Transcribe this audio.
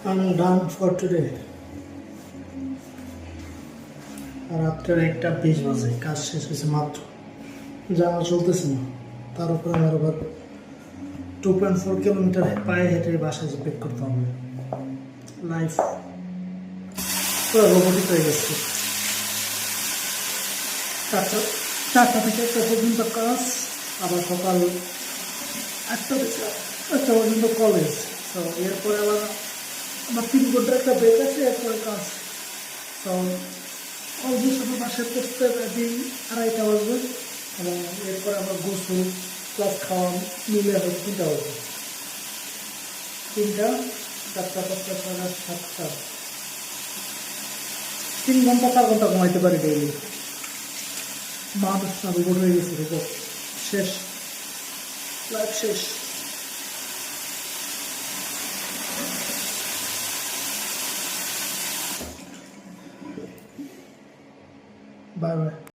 I'm done for today. রাত্রের 1:20 বাজে, কাজ শেষ হয়েছে মাত্র, জানা চলতেছে না। তার উপরে আমার আবার 2.4 কিলোমিটার পায়ে হেঁটে বাসায় যে পিক করতে হবে। লাইফ পুরো রোবটিক হয়ে গেছে। চারটা থেকে 1টা পর্যন্ত কাজ, আবার সকাল 8টা থেকে 1টা পর্যন্ত কলেজ। তো এরপরে আবার 3 ঘন্টার একটা ব্রেক আছে, এরপরে কাজ। তো অলমোস্ট আমার বাসায় করতে দিন 2:30 বাজবে, এবং এরপরে আবার গোসল প্লাস খাওয়া মিলে হয়তো 3টা বাজবে। 3টা, 4টা, 5টা, 6টা, 7টা, 3 ঘন্টা 4 ঘন্টা ঘুমাইতে পারি ডেইলি। মানুষ না রোবট হয়ে গেছে, রোবট শেষ, লাইফ শেষ। Bye bye.